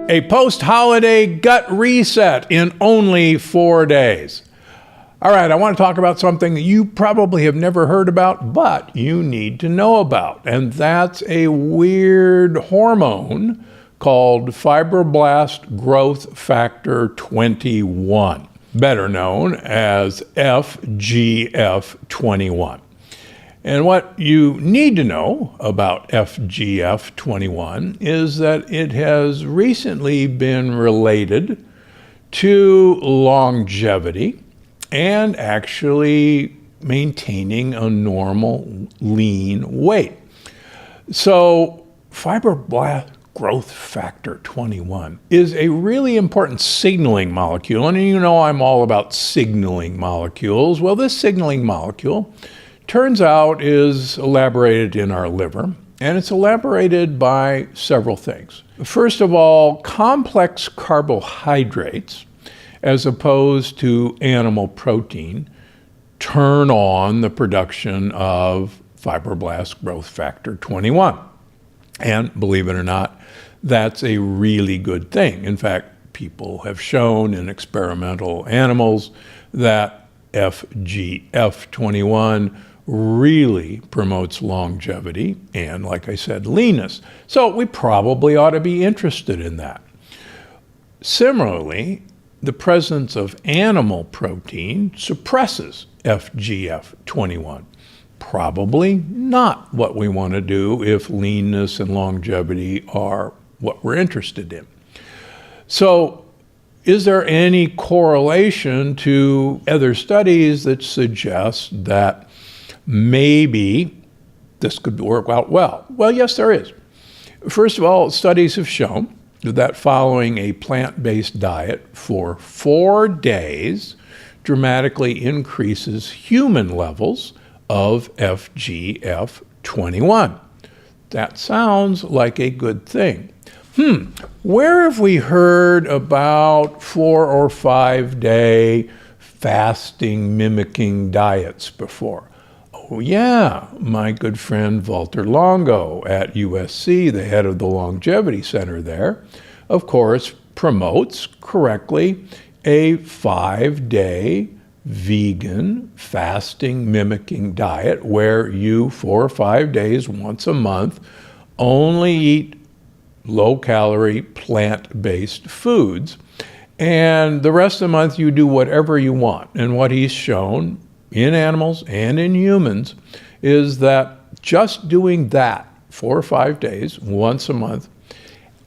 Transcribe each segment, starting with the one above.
A post-holiday gut reset in only 4 days. All right, I want to talk about something that you probably have never heard about, but you need to know about. And that's a weird hormone called fibroblast growth factor 21, better known as FGF21. And what you need to know about FGF21 is that it has recently been related to longevity and actually maintaining a normal lean weight. So fibroblast growth factor 21 is a really important signaling molecule. And you know I'm all about signaling molecules. Well, this signaling molecule turns out is elaborated in our liver, and it's elaborated by several things. First of all, complex carbohydrates, as opposed to animal protein, turn on the production of fibroblast growth factor 21. And believe it or not, that's a really good thing. In fact, people have shown in experimental animals that FGF21 really promotes longevity and, like I said, leanness. So we probably ought to be interested in that. Similarly, the presence of animal protein suppresses FGF21. Probably not what we want to do if leanness and longevity are what we're interested in. So, is there any correlation to other studies that suggest that maybe this could work out well? Well, yes, there is. First of all, studies have shown that following a plant-based diet for 4 days dramatically increases human levels of FGF21. That sounds like a good thing. Where have we heard about 4 or 5 day fasting mimicking diets before? Oh yeah, my good friend Walter Longo at USC, the head of the longevity center there, of course, promotes correctly a 5-day vegan fasting mimicking diet where you, 4 or 5 days, once a month, only eat low-calorie, plant-based foods. And the rest of the month, you do whatever you want. And what he's shown in animals and in humans is that just doing that 4 or 5 days, once a month,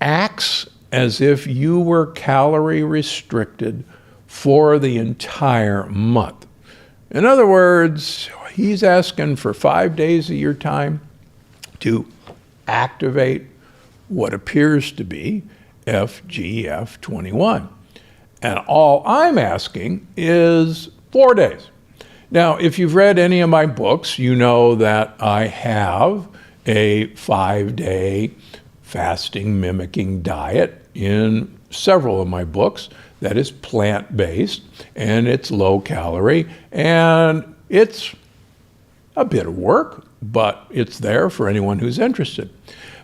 acts as if you were calorie restricted for the entire month. In other words, he's asking for 5 days of your time to activate what appears to be FGF21. And all I'm asking is 4 days. Now, if you've read any of my books, you know that I have a 5-day fasting mimicking diet in several of my books that is plant-based and it's low calorie and it's a bit of work, but it's there for anyone who's interested.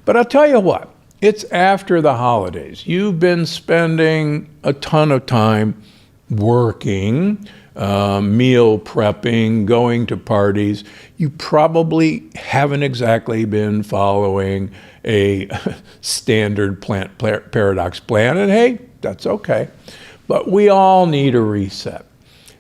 But I'll tell you what, it's after the holidays. You've been spending a ton of time working, meal prepping, going to parties. You probably haven't exactly been following a standard plant paradox plan, and hey, that's okay. But we all need a reset.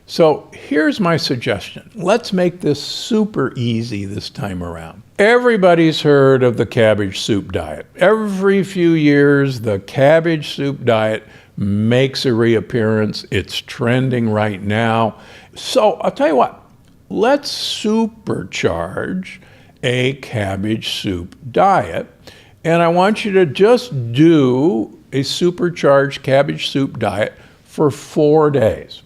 So here's my suggestion. Let's make this super easy this time around. Everybody's heard of the cabbage soup diet. Every few years, the cabbage soup diet makes a reappearance. It's trending right now. So I'll tell you what, let's supercharge a cabbage soup diet. And I want you to just do a supercharged cabbage soup diet for 4 days.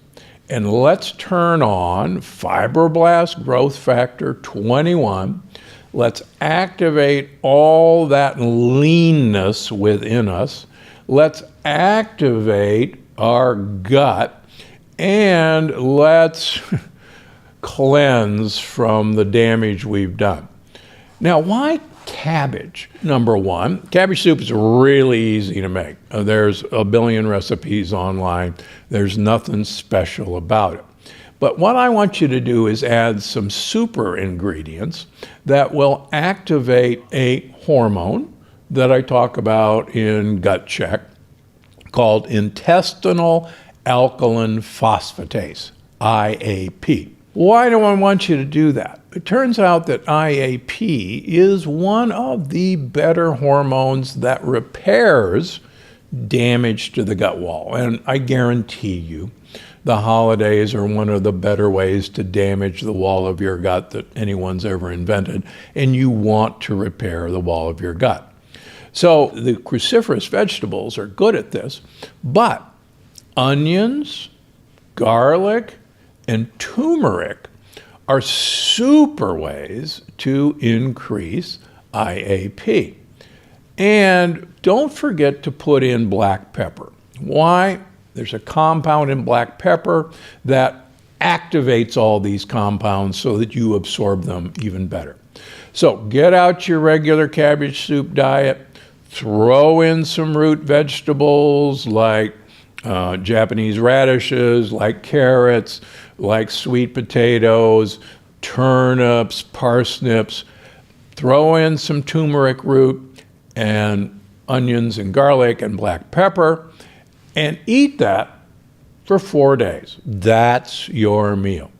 And let's turn on fibroblast growth factor 21. Let's activate all that leanness within us. Let's activate our gut and let's cleanse from the damage we've done. Now, why cabbage. Number one, cabbage soup is really easy to make. There's a billion recipes online. There's nothing special about it. But what I want you to do is add some super ingredients that will activate a hormone that I talk about in Gut Check called intestinal alkaline phosphatase, IAP. Why do I want you to do that? It turns out that IAP is one of the better hormones that repairs damage to the gut wall. And I guarantee you, the holidays are one of the better ways to damage the wall of your gut that anyone's ever invented, and you want to repair the wall of your gut. So the cruciferous vegetables are good at this, but onions, garlic, and turmeric are super ways to increase IAP. And don't forget to put in black pepper. Why? There's a compound in black pepper that activates all these compounds so that you absorb them even better. So get out your regular cabbage soup diet, throw in some root vegetables like Japanese radishes, like carrots, like sweet potatoes, turnips, parsnips. Throw in some turmeric root and onions and garlic and black pepper and eat that for 4 days. That's your meal.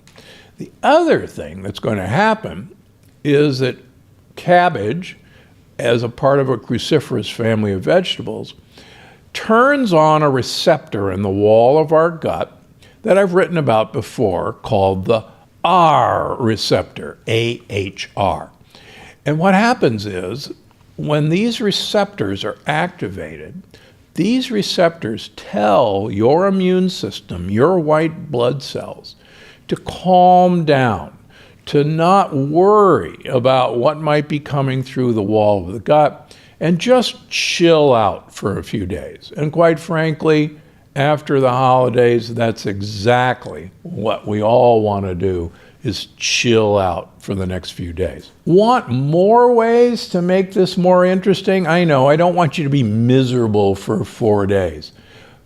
The other thing that's going to happen is that cabbage, as a part of a cruciferous family of vegetables, turns on a receptor in the wall of our gut that I've written about before called the R receptor, AHR. And what happens is when these receptors are activated, these receptors tell your immune system, your white blood cells, to calm down, to not worry about what might be coming through the wall of the gut, and just chill out for a few days. And quite frankly, after the holidays, that's exactly what we all want to do, is chill out for the next few days. Want more ways to make this more interesting? I know, I don't want you to be miserable for 4 days.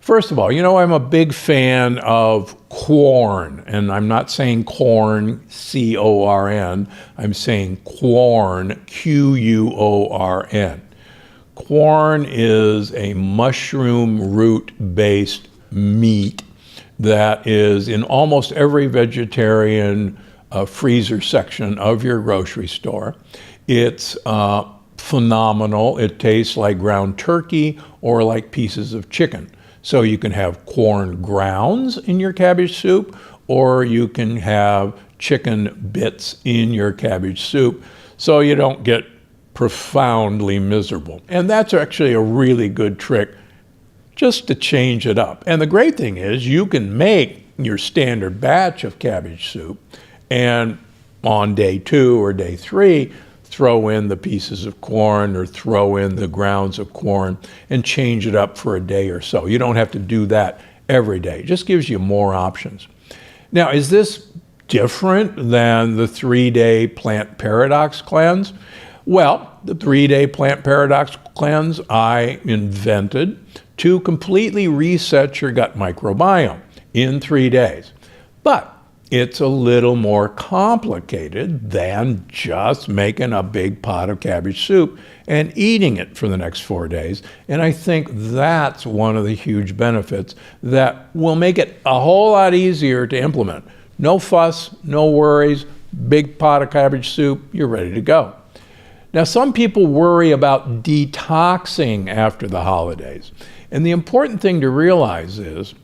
First of all, you know, I'm a big fan of corn, and I'm not saying corn, C-O-R-N, I'm saying Quorn, Q-U-O-R-N. Corn is a mushroom root-based meat that is in almost every vegetarian freezer section of your grocery store. It's phenomenal. It tastes like ground turkey or like pieces of chicken. So you can have corn grounds in your cabbage soup, or you can have chicken bits in your cabbage soup so you don't get profoundly miserable. And that's actually a really good trick just to change it up. And the great thing is you can make your standard batch of cabbage soup and on day 2 or day 3, throw in the pieces of corn or throw in the grounds of corn and change it up for a day or so. You don't have to do that every day. It just gives you more options. Now, is this different than the 3-day plant paradox cleanse? Well, the 3-day plant paradox cleanse I invented to completely reset your gut microbiome in 3 days. But it's a little more complicated than just making a big pot of cabbage soup and eating it for the next 4 days. And I think that's one of the huge benefits that will make it a whole lot easier to implement. No fuss, no worries, big pot of cabbage soup, you're ready to go. Now, some people worry about detoxing after the holidays. And the important thing to realize is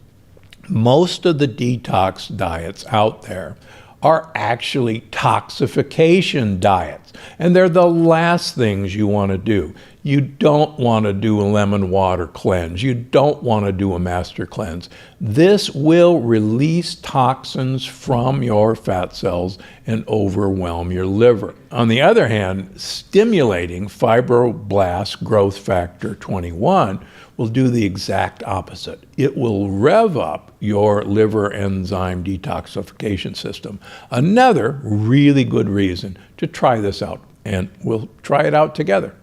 most of the detox diets out there are actually toxification diets. And they're the last things you want to do. You don't want to do a lemon water cleanse. You don't want to do a master cleanse. This will release toxins from your fat cells and overwhelm your liver. On the other hand, stimulating fibroblast growth factor 21 will do the exact opposite. It will rev up your liver enzyme detoxification system. Another really good reason to try this out. and we'll try it out together.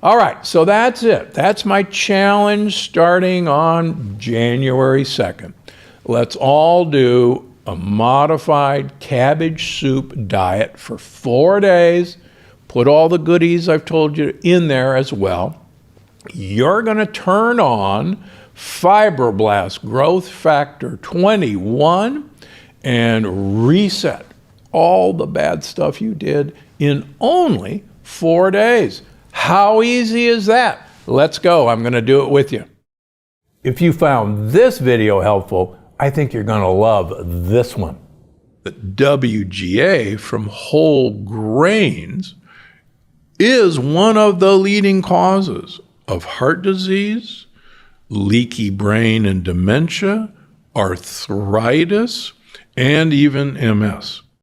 All right, so that's it. That's my challenge starting on January 2nd. Let's all do a modified cabbage soup diet for 4 days. Put all the goodies I've told you in there as well. You're going to turn on fibroblast growth factor 21 and reset all the bad stuff you did in only 4 days. How easy is that? Let's go. I'm going to do it with you. If you found this video helpful, I think you're going to love this one. The WGA from whole grains is one of the leading causes of heart disease, leaky brain and dementia, arthritis, and even MS.